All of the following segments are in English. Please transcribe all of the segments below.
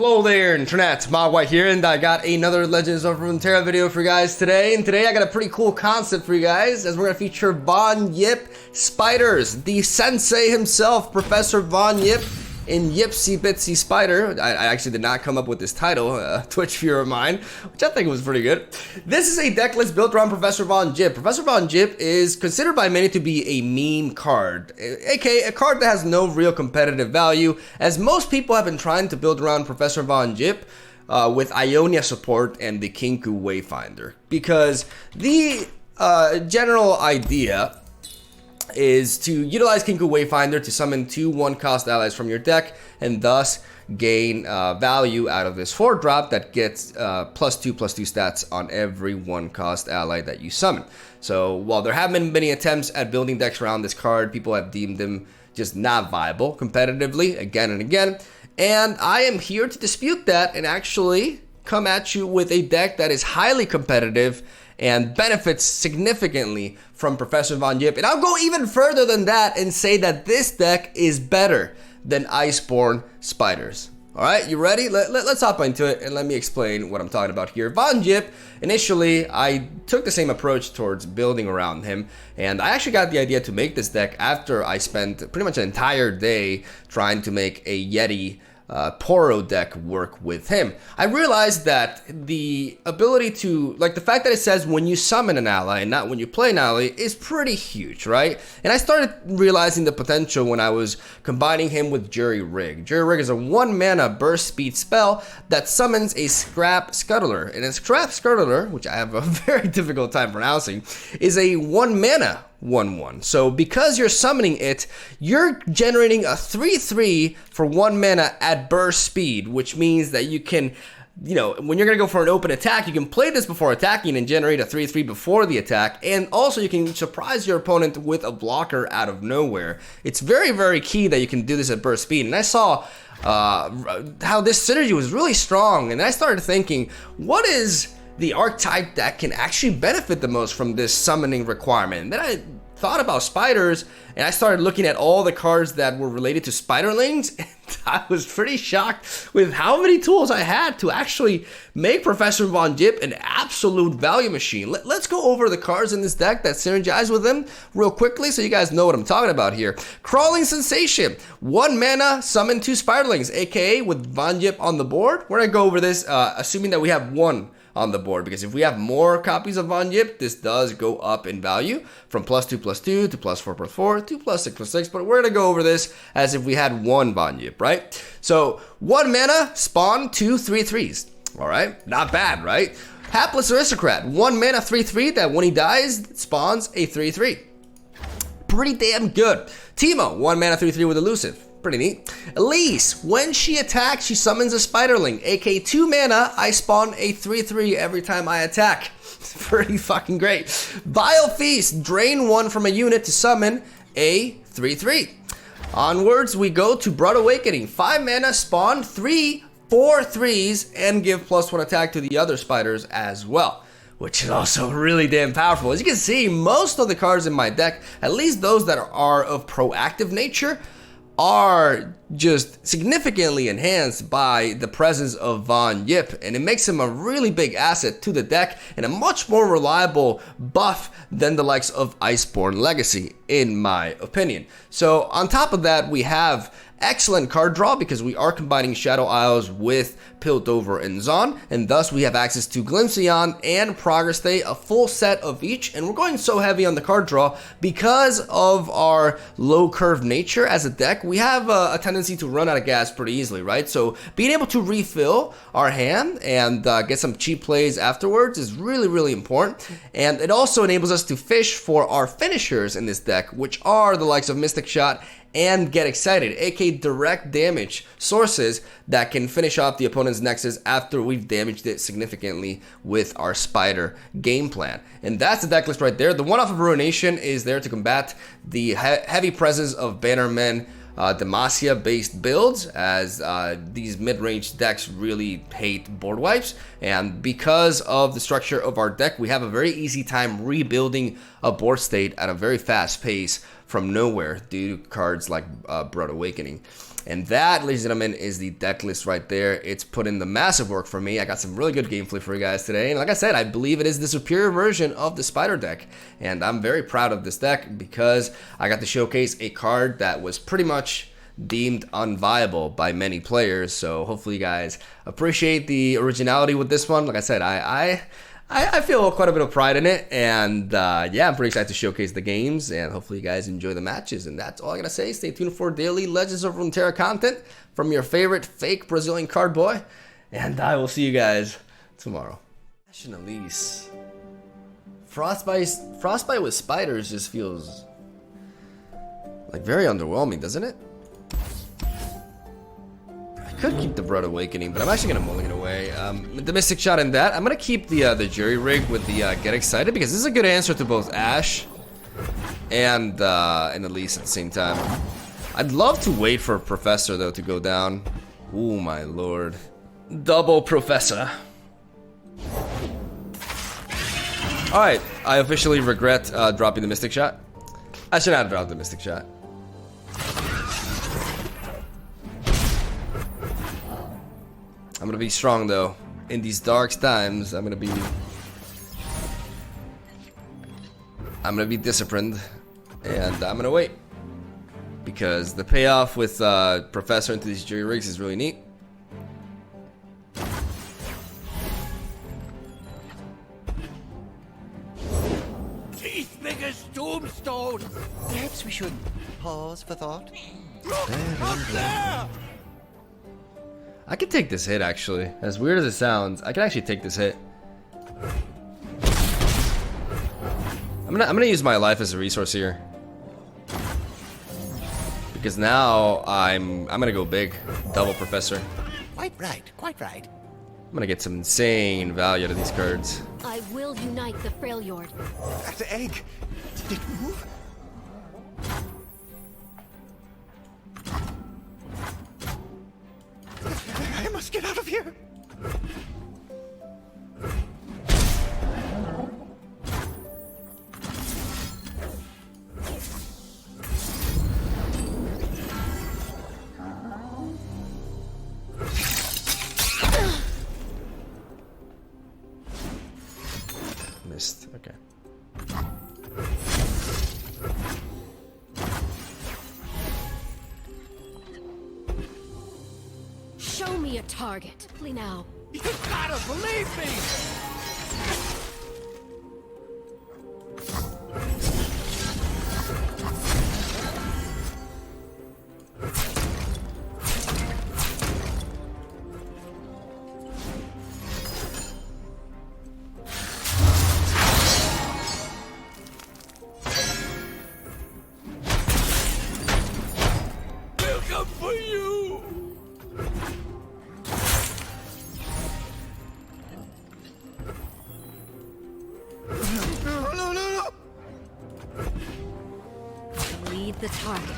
Hello there, Internet. MegaMogwai here, and I got another Legends of Runeterra video for you guys today. And today I got a pretty cool concept for you guys, as we're gonna feature Von YIPP spiders. The sensei himself, Professor Von YIPP, in Yipsy Bitsy Spider. I actually did not come up with this title, Twitch viewer of mine, which I think was pretty good. This is a deck list built around Professor Von YIPP. Professor Von YIPP is considered by many to be a meme card, aka a card that has no real competitive value, as most people have been trying to build around Professor Von YIPP with Ionia support and the Kinku Wayfinder. Because the general idea is to utilize Kinku Wayfinder to summon 2 1-cost allies from your deck and thus gain value out of this 4-drop that gets +2/+2 stats on every 1-cost ally that you summon. So while there have been many attempts at building decks around this card, people have deemed them just not viable competitively again and again. And I am here to dispute that and actually come at you with a deck that is highly competitive and benefits significantly from Professor Von YIPP. And I'll go even further than that and say that this deck is better than Iceborne Spiders. Alright, you ready? Let's hop into it and let me explain what I'm talking about here. Von YIPP, initially, I took the same approach towards building around him, and I actually got the idea to make this deck after I spent pretty much an entire day trying to make a Yeti Poro deck work with him. I realized that the ability to, like, the fact that it says when you summon an ally and not when you play an ally is pretty huge, right? And I started realizing the potential when I was combining him with Jury Rig. Jury Rig is a 1-mana burst speed spell that summons a Scrap Scuttler, and a Scrap Scuttler, which I have a very difficult time pronouncing, is a 1-mana 1/1. So because you're summoning it, you're generating a 3/3 for 1 mana at burst speed, which means that you can, you know, when you're gonna go for an open attack, you can play this before attacking and generate a 3/3 before the attack, and also you can surprise your opponent with a blocker out of nowhere. It's very, very key that you can do this at burst speed, and I saw how this synergy was really strong, and I started thinking, what is the archetype that can actually benefit the most from this summoning requirement? And then I thought about spiders, and I started looking at all the cards that were related to spiderlings, and I was pretty shocked with how many tools I had to actually make Professor Von YIPP an absolute value machine. Let's go over the cards in this deck that synergize with them real quickly so you guys know what I'm talking about here. Crawling Sensation, 1 mana, summon 2 spiderlings, aka with Von YIPP on the board. We're gonna go over this assuming that we have 1 on the board, because if we have more copies of Von YIPP, this does go up in value from +2/+2 to +4/4 to +6/6, but we're gonna go over this as if we had 1 Von YIPP, right? So 1 mana, spawn 2 3/3s. All right, not bad, right? Hapless Aristocrat, 1 mana 3/3 that when he dies spawns a 3/3. Pretty damn good. Teemo, 1 mana 3/3 with Elusive. Pretty neat. Elise, when she attacks, she summons a spiderling, aka 2 mana, I spawn a 3/3 every time I attack. Pretty fucking great. Vile Feast, drain 1 from a unit to summon a 3/3. Onwards, we go to Brood Awakening, 5 mana, spawn 3 4/3s, and give +1 attack to the other spiders as well, which is also really damn powerful. As you can see, most of the cards in my deck, at least those that are of proactive nature, are just significantly enhanced by the presence of Von YIPP, and it makes him a really big asset to the deck and a much more reliable buff than the likes of Iceborne Legacy, in my opinion. So on top of that, we have excellent card draw because we are combining Shadow Isles with Piltover and Zon, and thus we have access to Glimpseon and Progress Day, a full set of each, and we're going so heavy on the card draw because of our low curve nature as a deck. We have a tendency to run out of gas pretty easily, right? So being able to refill our hand and get some cheap plays afterwards is really, really important, and it also enables us to fish for our finishers in this deck, which are the likes of Mystic Shot and Get Excited, aka direct damage sources that can finish off the opponent's Nexus after we've damaged it significantly with our spider game plan. And that's the deck list right there. The one-off of Ruination is there to combat the heavy presence of Bannermen, Demacia-based builds, as these mid-range decks really hate board wipes. And because of the structure of our deck, we have a very easy time rebuilding a board state at a very fast pace from nowhere due to cards like Blood Awakening. And that, ladies and gentlemen, is the deck list right there. It's put in the massive work for me. I got some really good gameplay for you guys today. And like I said, I believe it is the superior version of the Spider deck. And I'm very proud of this deck because I got to showcase a card that was pretty much deemed unviable by many players. So hopefully you guys appreciate the originality with this one. Like I said, I feel quite a bit of pride in it, and yeah, I'm pretty excited to showcase the games, and hopefully you guys enjoy the matches. And that's all I gotta say. Stay tuned for daily Legends of Runeterra content from your favorite fake Brazilian card boy, and I will see you guys tomorrow. Elise. Frostbite with spiders just feels like very underwhelming, doesn't it? Could keep the Blood Awakening, but I'm actually gonna mulligan away. The Mystic Shot in that. I'm gonna keep the Jury Rig with the Get Excited because this is a good answer to both Ash and Elise at the same time. I'd love to wait for Professor though to go down. Oh my lord, double Professor. All right, I officially regret dropping the Mystic Shot. I should not have dropped the Mystic Shot. I'm gonna be strong though. In these dark times, I'm gonna be disciplined, and I'm gonna wait because the payoff with Professor into these Jury Rigs is really neat. Teeth big as tombstones. Perhaps we should pause for thought. Look up there. I can take this hit actually. As weird as it sounds, I can actually take this hit. I'm gonna use my life as a resource here. Because now I'm gonna go big. Double Professor. Quite right, quite right. I'm gonna get some insane value out of these cards. I will unite the Freljord. That egg, did it move? I must get out of here. Missed. Okay. Show me a target. Please now. You gotta believe me. We'll come for you. No. Lead the target.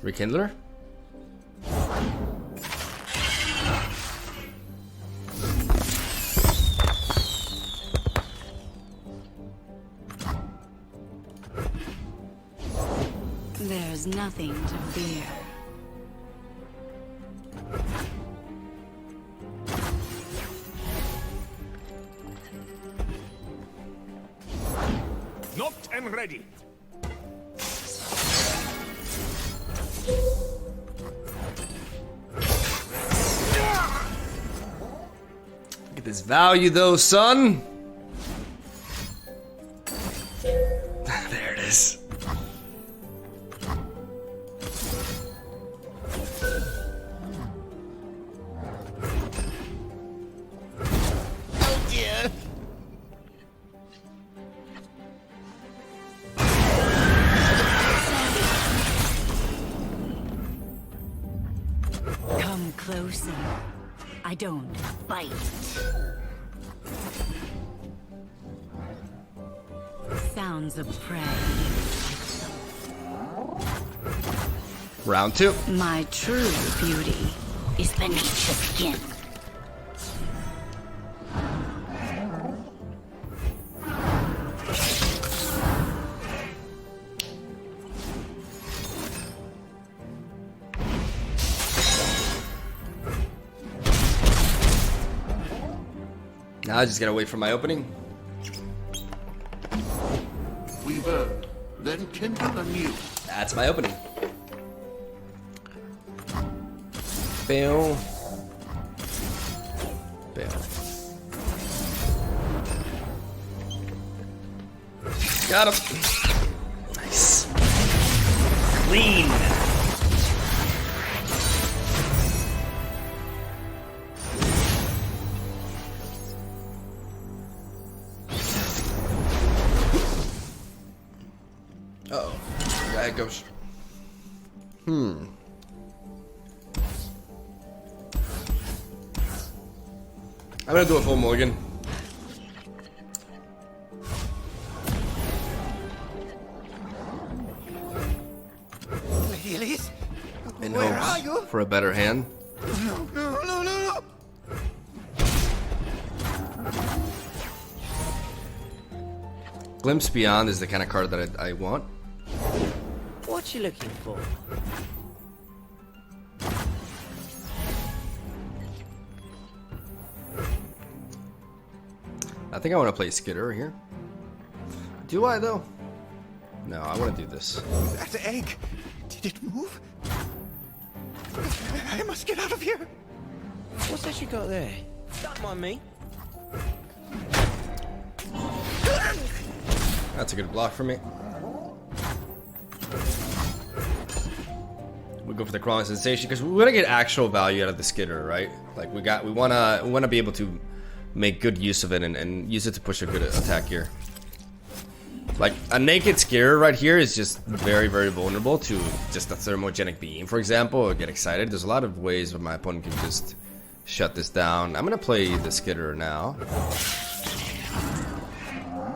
Rekindler? There's nothing to fear. Knocked and ready. Look at this value though, son. There it is. Oh dear. Come closer. I don't bite. Sounds of prey. Round two. My true beauty is beneath the skin. Now I just gotta wait for my opening. We burn, then kindle anew. That's my opening. Bail. Bail. Got him. Nice. Clean. Uh-oh. Yeah, it goes. I'm gonna do a full mulligan. Lady Elise? In Where are hopes you? for a better hand. No, no, no, no. Glimpse Beyond is the kind of card that I want. What you looking for? I think I want to play Skitter here. Do I though? No, I want to do this. That egg. Did it move? I must get out of here. What's that you got there? Don't mind me. That's a good block for me. We go for the crawling sensation because we want to get actual value out of the Skitter, right? Like we wanna be able to make good use of it and use it to push a good attack here. Like a naked Skitter right here is just very, very vulnerable to just a thermogenic beam, for example, or get excited. There's a lot of ways where my opponent can just shut this down. I'm gonna play the Skitter now,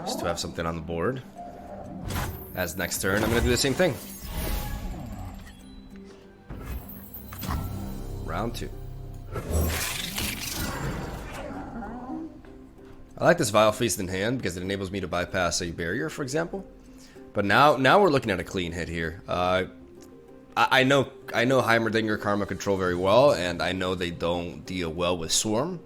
just to have something on the board. As next turn, I'm gonna do the same thing. Round 2. I like this Vile Feast in hand because it enables me to bypass a barrier, for example. But now we're looking at a clean hit here. I know Heimerdinger Karma Control very well, and I know they don't deal well with Swarm.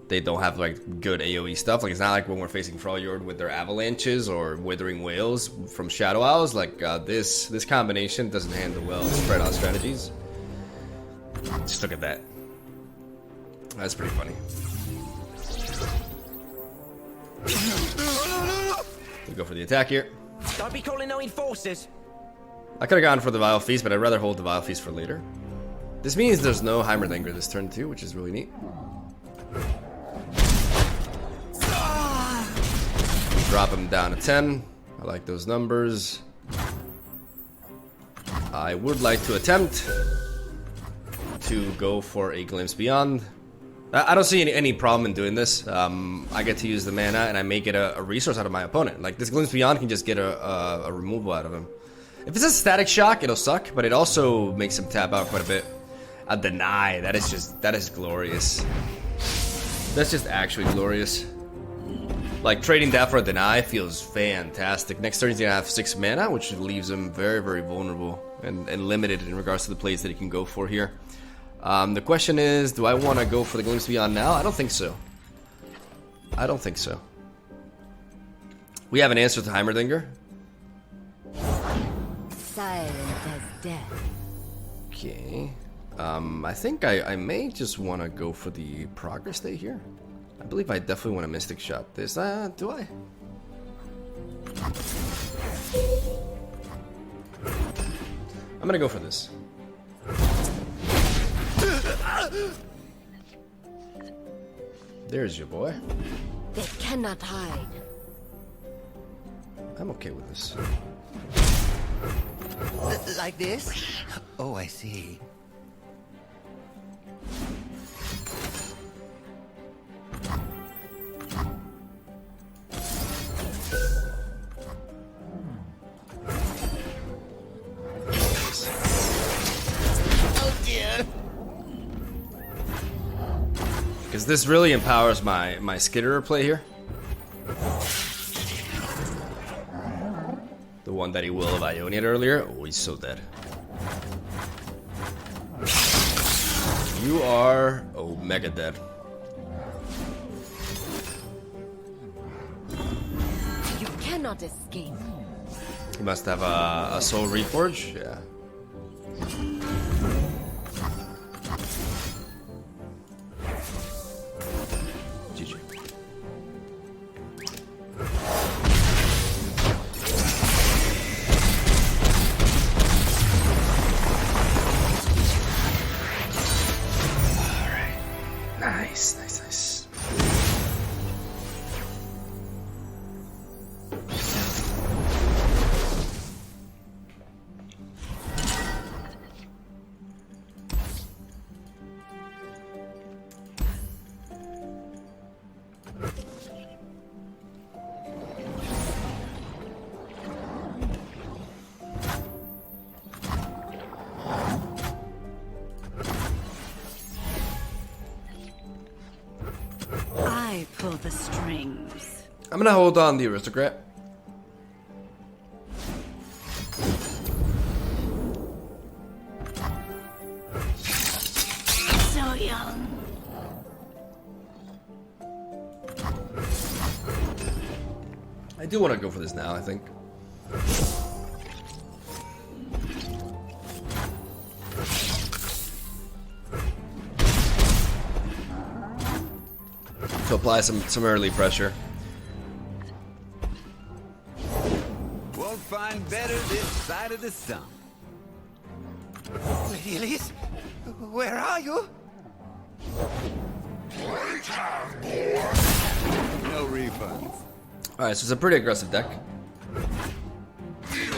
They don't have like good AoE stuff. Like it's not like when we're facing Freljord with their avalanches or Withering Whales from Shadow Owls. Like this combination doesn't handle well spread out strategies. Just look at that. That's pretty funny. We go for the attack here. Don't be calling no enforcers. I could have gone for the Vile Feast, but I'd rather hold the Vile Feast for later. This means there's no Heimerdinger this turn too, which is really neat. Drop him down to 10. I like those numbers. I would like to attempt to go for a Glimpse Beyond. I don't see any problem in doing this. I get to use the mana and I make it a resource out of my opponent. Like this Glimpse Beyond can just get a removal out of him. If it's a Static Shock, it'll suck, but it also makes him tap out quite a bit. A Deny, that is glorious. That's just actually glorious. Like trading that for a Deny feels fantastic. Next turn he's gonna have 6 mana, which leaves him very, very vulnerable and limited in regards to the plays that he can go for here. The question is, do I want to go for the Glimpse Beyond now? I don't think so. I don't think so. We have an answer to Heimerdinger. Silent as death. Okay. I think I may just want to go for the Progress Day here. I believe I definitely want to Mystic Shot this. Do I? I'm gonna go for this. There's your boy. They cannot hide. I'm okay with this. Like this? Oh, I see. Oh dear. because this really empowers my skitterer play here. The one that he will have Ionied earlier. Oh, he's so dead. You are mega dead. You cannot escape. He must have a soul reforge. Yeah. GG. Nice, nice, nice. I pull the strings. I'm gonna hold on the aristocrat. So young. I do want to go for this now, I think. To apply some early pressure. Won't find better this side of the sun. Lady Elise, where are you? No refunds. Alright, so it's a pretty aggressive deck. You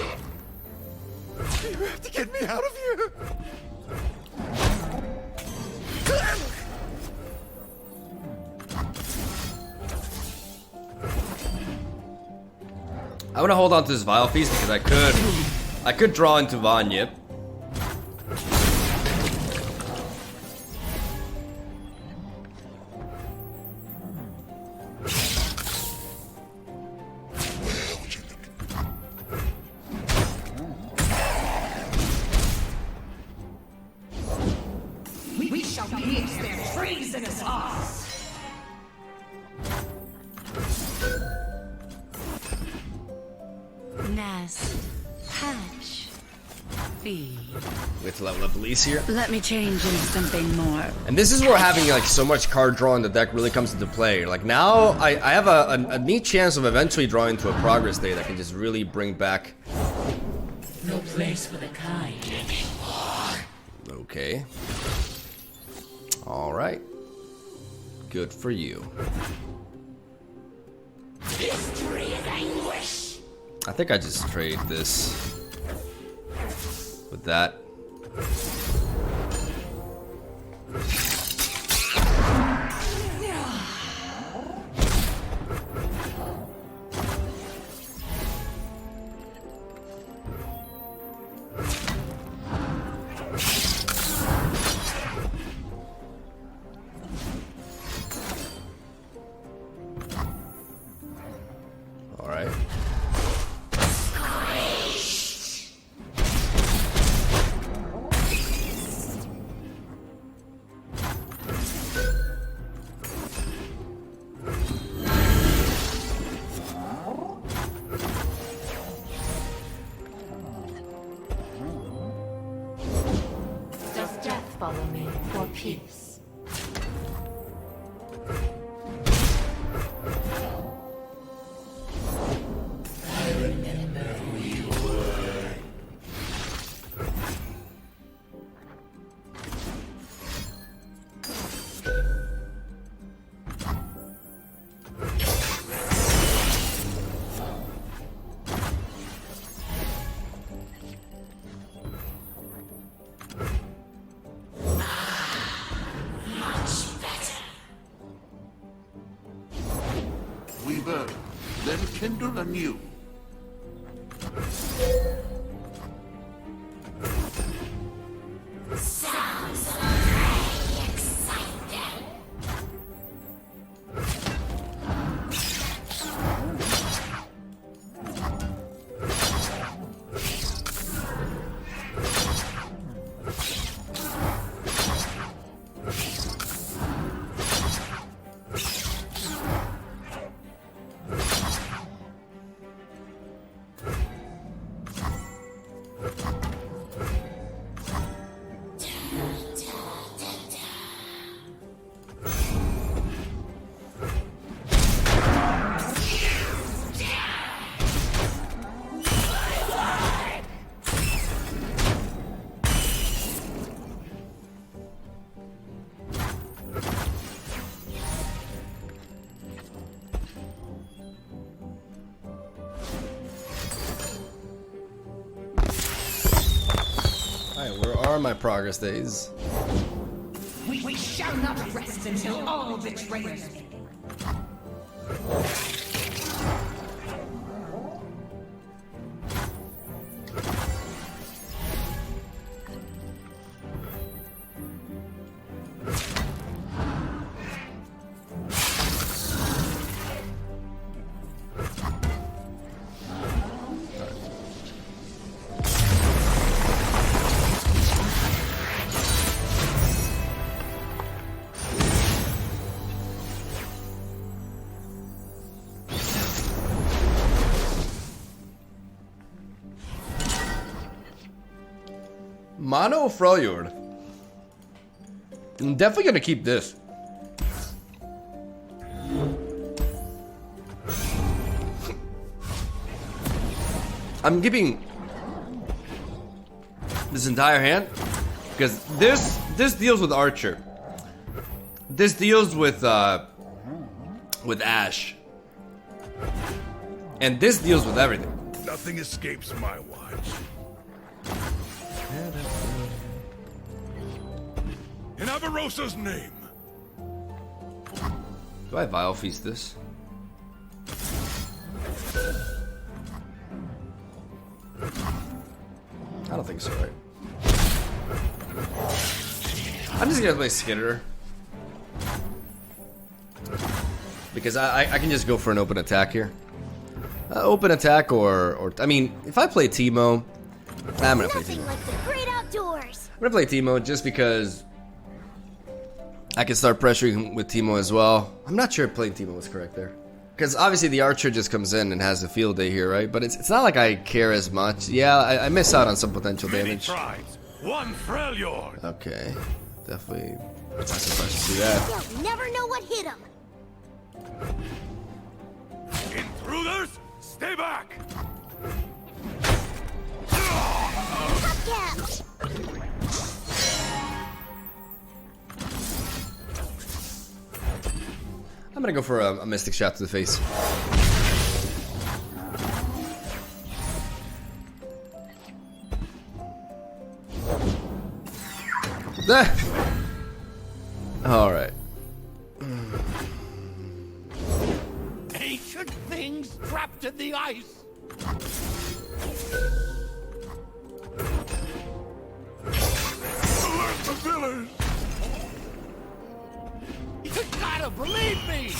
have to get me out of here. I want to hold on to this Vile Feast because I could draw into YIPP. We shall pierce their treasonous hearts. Nest, hatch, feed. We have to level up Elise here. Let me change into something more. And this is where having like so much card draw in the deck really comes into play. Like now, I have a neat chance of eventually drawing into a progress state that can just really bring back. No place for the kind. Okay. All right. Good for you. History is anguish. I think I just trade this with that. All right. Does death follow me or peace? We burn, then kindle anew. are my progress days. We shall not rest until all betrayers. Mono Freljord. I'm definitely gonna keep this. I'm keeping this entire hand because this deals with Archer. This deals with Ash, and this deals with everything. Nothing escapes my watch. In Avarosa's name. Do I Vile Feast this? I don't think so, right? I'm just gonna play Skitter. Because I can just go for an open attack here. Open attack or I mean, if I play Teemo, I'm gonna play Teemo. Like the great outdoors. I'm gonna play Teemo just because I can start pressuring with Teemo as well. I'm not sure if playing Teemo was correct there. Because obviously the Archer just comes in and has a field day here, right? But it's not like I care as much. Yeah, I miss out on some potential damage. Tribes, one Freljord. Okay, definitely not surprised to see that. They'll never know what hit them. Intruders, stay back. Hubcaps. I'm gonna go for a Mystic Shot to the face. Alright. Ancient things trapped in the ice. Alert the village. You gotta believe me.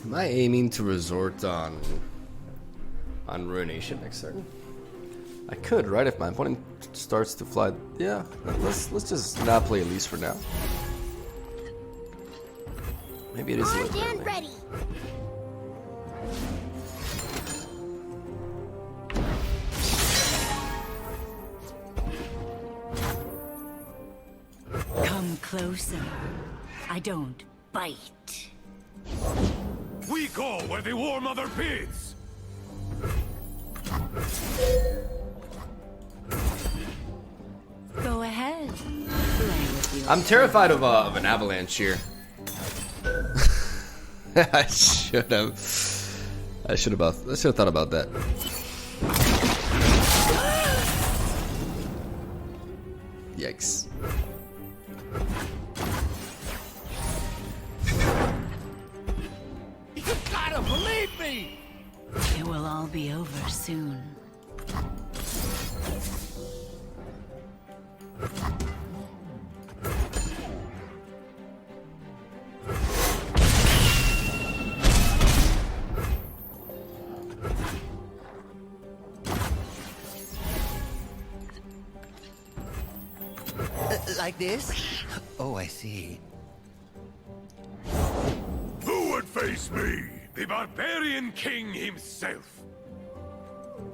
Am I aiming to resort on Ruination next turn? I could, right? If my opponent starts to fly. Yeah, let's just not play Elise for now. Maybe it is a Armed little and early. ready. Come closer. I don't bite. We go where the War Mother bids. Go ahead. Play with your I'm terrified of an avalanche here. I should have thought about that. Yikes. You gotta believe me. It will all be over soon. Like this? Oh, I see. Who would face me? The barbarian king himself.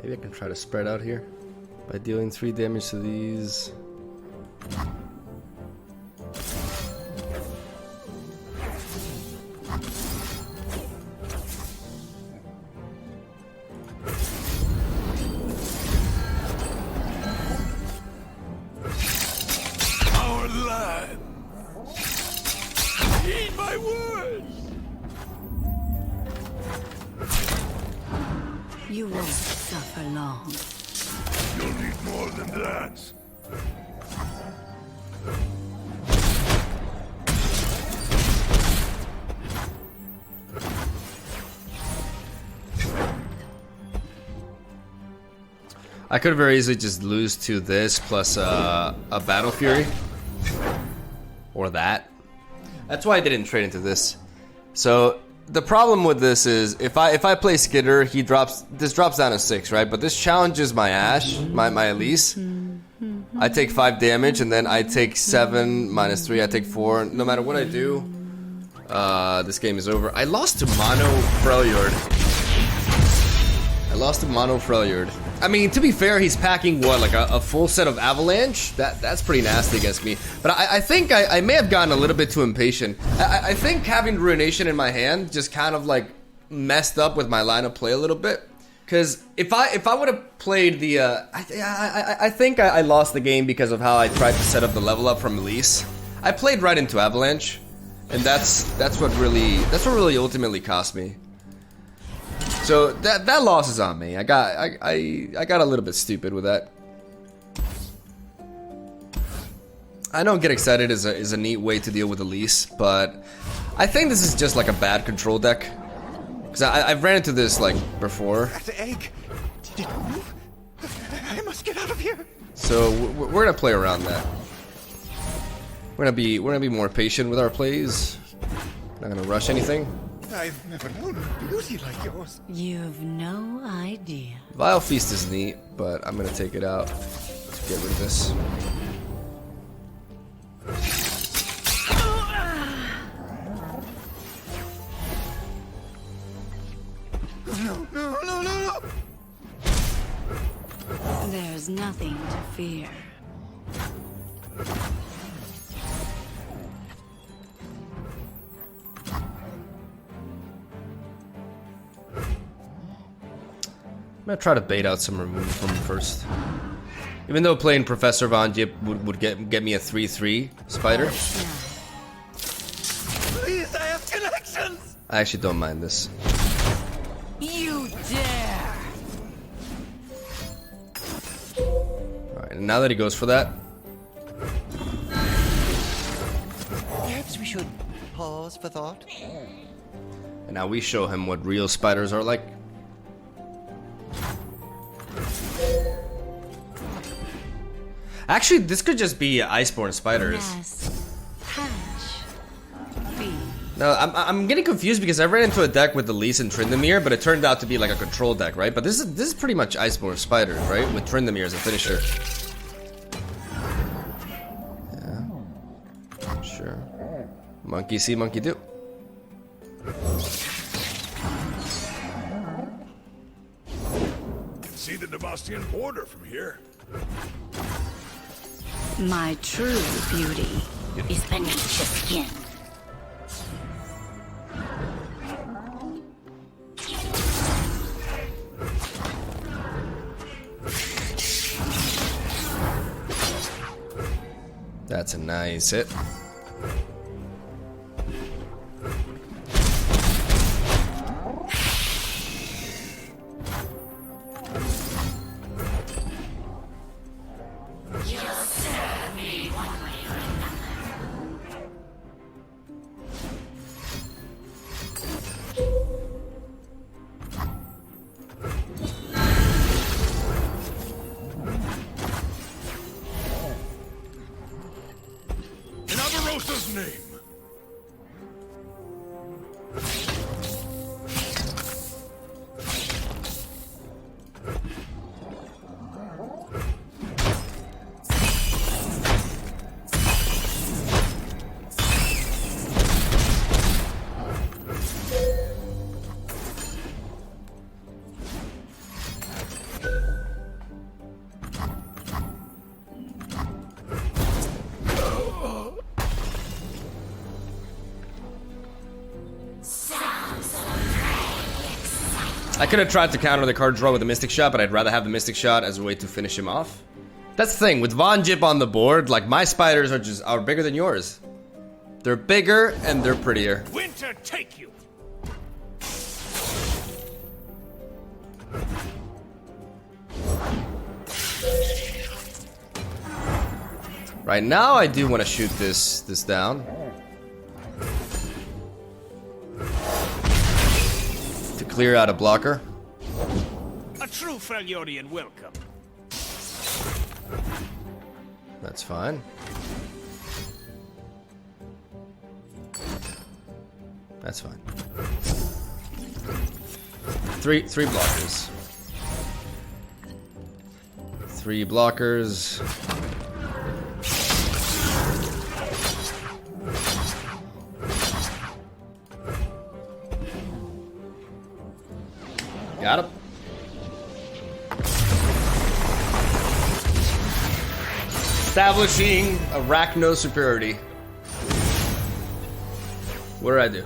Maybe I can try to spread out here by dealing 3 damage to these. Our land. You won't suffer long. You'll need more than that. I could very easily just lose to this plus a Battle Fury. Or that. That's why I didn't trade into this. So the problem with this is if I play Skitter, this drops down to 6, right? But this challenges my Ashe, my Elise. I take 5 damage and then I take 7 minus 3, I take 4. No matter what I do, this game is over. I lost to Mono Freljord. I mean, to be fair, he's packing what, like a full set of Avalanche? That's pretty nasty against me. But I think I may have gotten a little bit too impatient. I think having Ruination in my hand just kind of like messed up with my line of play a little bit. Because if I would have played the, I think I lost the game because of how I tried to set up the level up from Elise. I played right into Avalanche, and that's what really ultimately cost me. So that loss is on me. I got a little bit stupid with that. I know Get Excited is a neat way to deal with Elise, but I think this is just like a bad control deck. Because I've ran into this like before. That egg. Did it move? I must get out of here. So we're gonna play around that. We're gonna be more patient with our plays. Not gonna rush anything. I've never known beauty like yours. You've no idea. Vile Feast is neat, but I'm gonna take it out to get rid of this. No. There's nothing to fear. I'm gonna try to bait out some remove from him first. Even though playing Professor Von Yip would get me a 3/3 spider. Please, I have connections. I actually don't mind this. You dare! Alright, and now that he goes for that, Perhaps we should pause for thought. and now we show him what real spiders are like. Actually, this could just be Iceborne spiders. Yes. Hash. Feed. No, I'm getting confused because I ran into a deck with Elise and Tryndamere, but it turned out to be like a control deck, right? But this is pretty much Iceborne spiders, right? With Tryndamere as a finisher. Yeah. Sure. Monkey see, monkey do. Can see the Devastian border from here. My true beauty is beneath the skin. That's a nice hit. In Avarosa's name. I could have tried to counter the card draw with a Mystic Shot, but I'd rather have the Mystic Shot as a way to finish him off. That's the thing, with Von Jip on the board, like my spiders are bigger than yours. They're bigger and they're prettier. Winter take you. Right now, I do want to shoot this down. To clear out a blocker. A true Freljordian welcome. That's fine. That's fine. Three blockers. 3 blockers. Got him. Establishing arachno superiority. What did I do?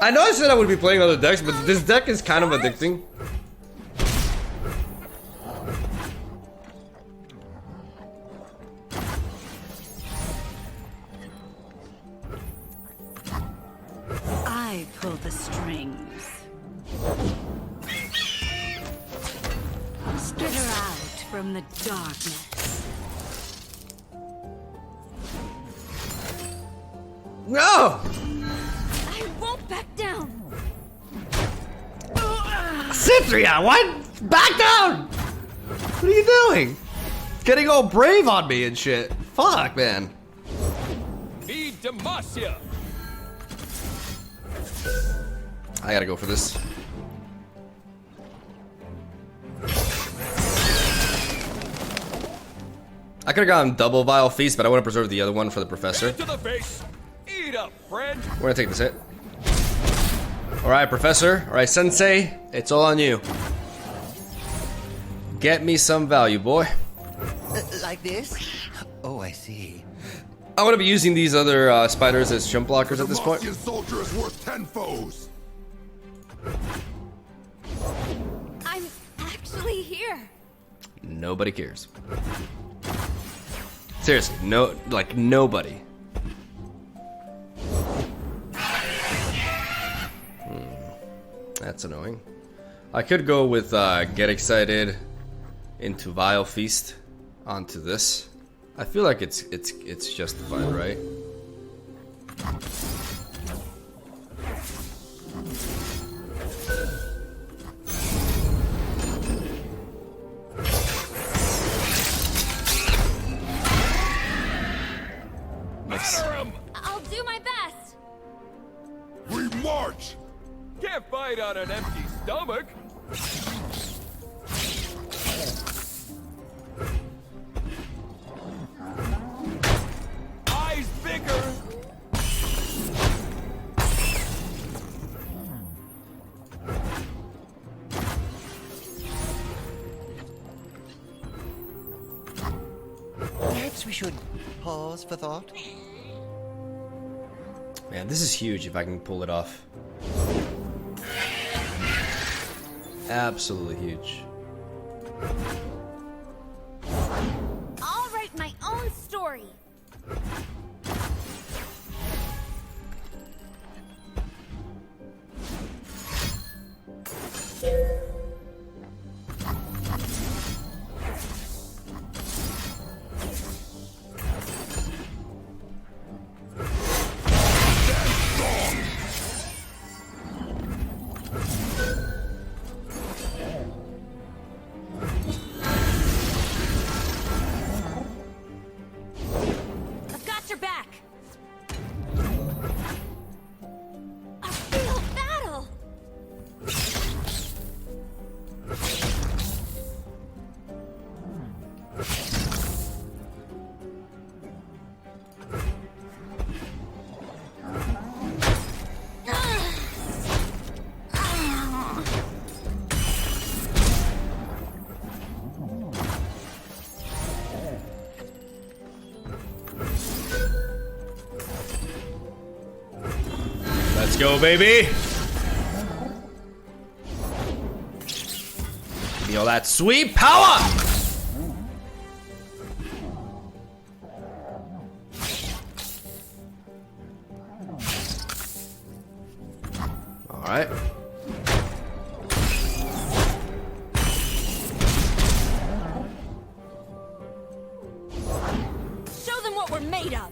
I know I said I would be playing other decks, but this deck is kind of addicting. I pull the strings. Skitter out from the darkness. No! Back down. Cithria, what? Back down! What are you doing? Getting all brave on me and shit. Fuck, man. Need Demacia. I gotta go for this. I could've gotten double Vile Feast, but I want to preserve the other one for the Professor. To the face. Eat up, friend. We're gonna take this hit. Alright, Professor. Alright, Sensei. It's all on you. Get me some value, boy. Like this? Oh, I see. I'm gonna be using these other spiders as jump blockers at this point. The soldier is worth 10 foes. I'm actually here. Nobody cares. Seriously, no, like nobody. That's annoying. I could go with Get Excited into Vile Feast onto this. I feel like it's justified, right? I'll do my best. We march. Can't fight on an empty stomach. Eyes bigger. Perhaps we should pause for thought. Man, this is huge if I can pull it off. Absolutely huge. I'll write my own story. Let's go, baby. Give me all that sweet power! Alright. Show them what we're made of.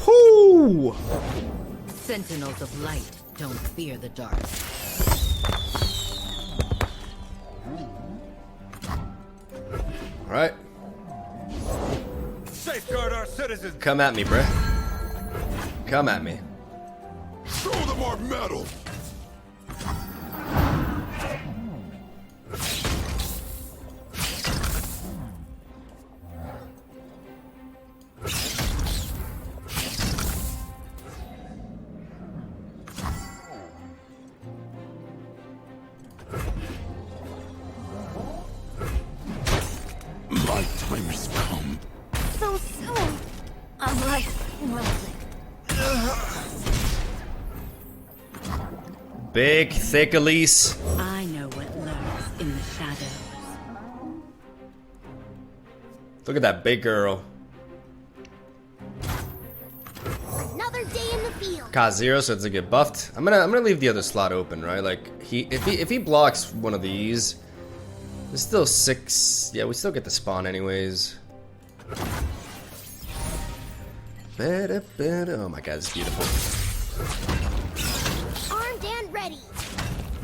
Whoo! Sentinels of light don't fear the dark. Alright. Safeguard our citizens. Come at me, bruh. Come at me. Show them our metal. My time has come. So soon. I'm like melted. Big, thick Elise. I know what lurks in the shadows. Look at that big girl. Another day in the field. Cost 0, so it's to get buffed. I'm gonna leave the other slot open, right? Like if he blocks one of these, there's still 6. Yeah, we still get the spawn anyways. Oh my god, it's beautiful. Armed and ready.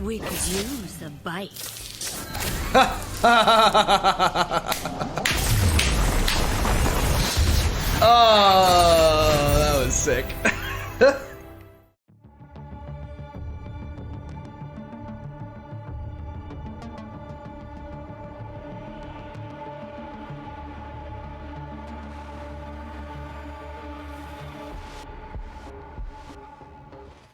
We could use a bite.